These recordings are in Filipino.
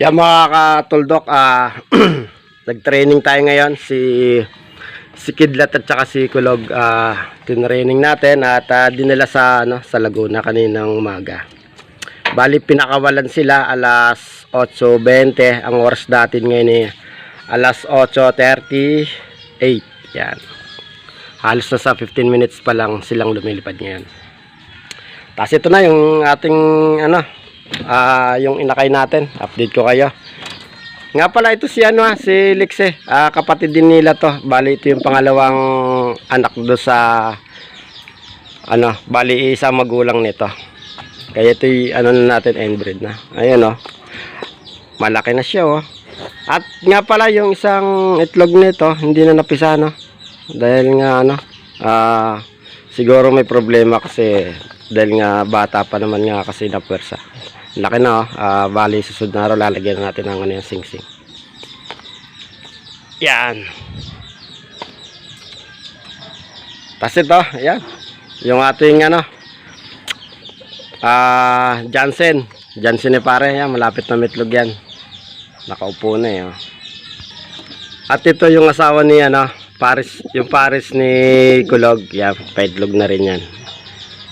Yan mga katuldok, nag-training tayo ngayon si Kidlat at saka si Kulog. Tinraining natin at dinala sa Laguna kaninang umaga. Bali pinakawalan sila alas 8:20. Ang oras natin ngayon ay alas 8:38. Yan. Halos na sa 15 minutes pa lang silang lumilipad ngayon. Tapos ito na yung ating yung inakay natin. Update ko kayo. Nga pala ito si si Lixe. Kapatid din nila to. Bali ito yung pangalawang anak do sa bali isang magulang nito. Kaya ito yung natin, inbreed na. Ayun malaki na siya At nga pala yung isang itlog nito hindi na napisa dahil nga siguro may problema kasi dahil nga bata pa naman nga kasi na pwersa. Laki na bali susunod na araw lalagyan natin ng yung sing-sing. Yan. Tapos ito, yan. Yung ating Jansen ni pare, yan, malapit na mitlog yan. Nakaupo na At ito yung asawa ni Paris, yung Paris ni Kulog, yan, paitlog na rin yan.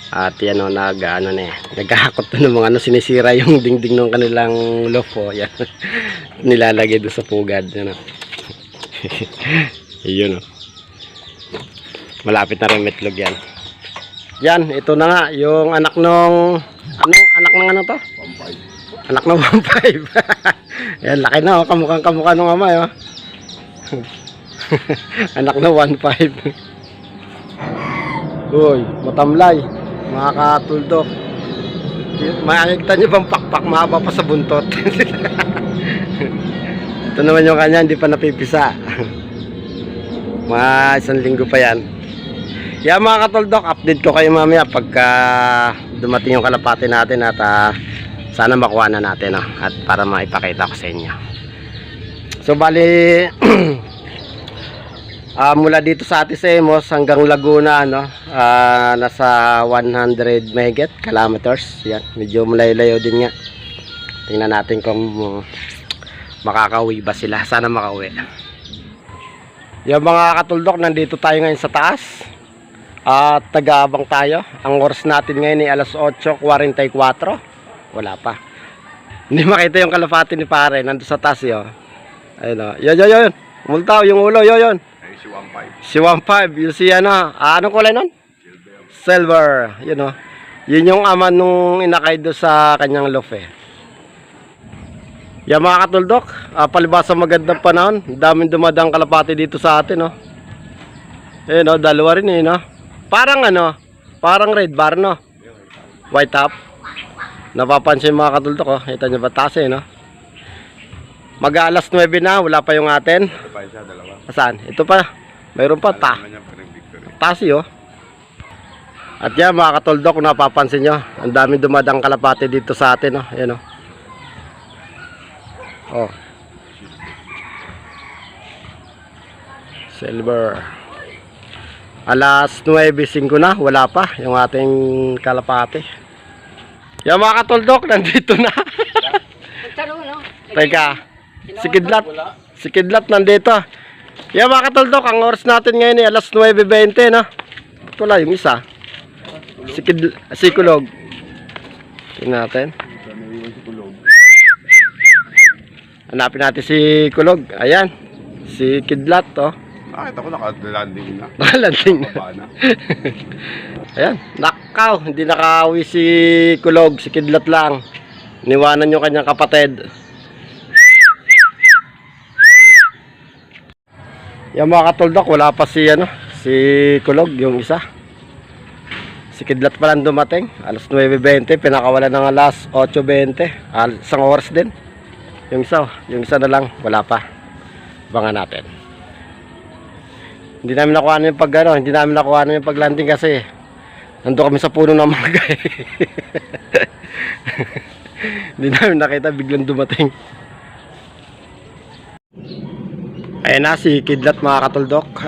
At yan nagkakakot ng mga sinisira yung dingding ng kanilang lofo. Yan. Nilalagay doon sa pugad. Yan Yun malapit na rin mitlog yan. Yan, ito na nga yung anak nung anak ng to? 1.5. Anak ng 1.5. Yan, laki na kamukha nung ama anak na 1.5. Uy, matamlay mga katuldok. Makikita nyo bang pakpak mahaba pa sa buntot. Ito naman yung kanya, hindi pa napipisa. Mga isang linggo pa yan. Yan mga katuldok, update ko kayo mamaya pagka dumating yung kalapati natin at sana makuha na natin at para maipakita ko sa inyo. So bali mula dito sa Atisemos hanggang Laguna nasa 100 mahigit kilometers. Yan, medyo malayo-layo din nga. Tingnan natin kung makakauwi ba sila. Sana makauwi. Yung mga katuldok, nandito tayo ngayon sa taas at taga-abang tayo. Ang oras natin ngayon ay alas 8:44. Wala pa. Hindi makita yung kalapati ni pare. Nandito sa taas ayun yun. Multaw yung ulo yun. Si 1.5. Yung si anong kulay nun? Silver. Yun yun yung ama nung inakay do sa kanyang lof Yan mga katuldok, palibasa magandang panahon. Daming dumadang kalapati dito sa atin ayun dalawa rin parang parang red bar white top. Napapansin mga katuldok kita nyo ba taas mag-alas 9 na, wala pa yung atin. Saan? Ito pa. Mayroon pa tasi At yan mga katuldok, kung napapansin nyo, ang daming dumadang kalapati dito sa atin ayan silver. Alas 9:05 na, wala pa yung ating kalapati. Yan mga katuldok, nandito na. Teka, si Kidlat nandito. Yan mga katuldok, ang oras natin ngayon ay alas 9:20 Ito lang yung isa. Si Kulog. Tingnan natin. Hanapin natin si Kulog. Ayan. Si Kidlat Ito ko naka-landing na. Naka-landing na. Ayan. Nakaw. Hindi nakauwi si Kulog. Si Kidlat lang. Niwanan yung kanyang kapatid. Yung mga katuldok, wala pa si Kulog, yung isa. Si Kidlat pa lang dumating, alas 9:20, pinakawalan ng alas 8:20, isang oras din. Yung isa na lang, wala pa. Abangan natin. Hindi namin nakuha yung paglanding kasi nandun kami sa puno ng mangga Hindi namin nakita, biglang dumating. Ayan na si Kidlat mga katuldok.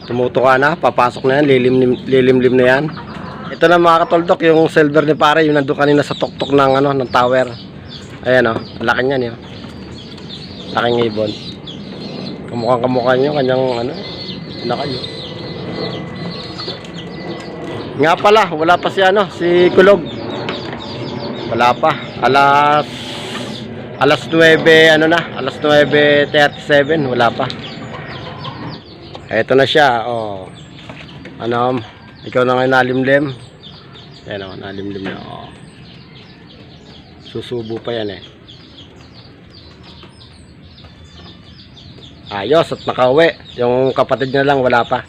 Tumutuka na, papasok na yan, lilimlim na yan. Ito na mga katuldok, yung silver ni pare, yung nandun kanina sa tuktok ng tower. Ayan o, laki niyan yun. Laking ibon. Kamukha nyo, kanyang ano, na kayo. Nga pala, wala pa si ano, si Kulog. Wala pa. Alas 9, ano na, alas 9:37, wala pa. Eto na siya, oh. Ano, ikaw na ngayon nalimlim. Ayan o, nalimlim na, oh. Susubo pa yan eh. Ayos at nakauwi. Yung kapatid niya lang wala pa.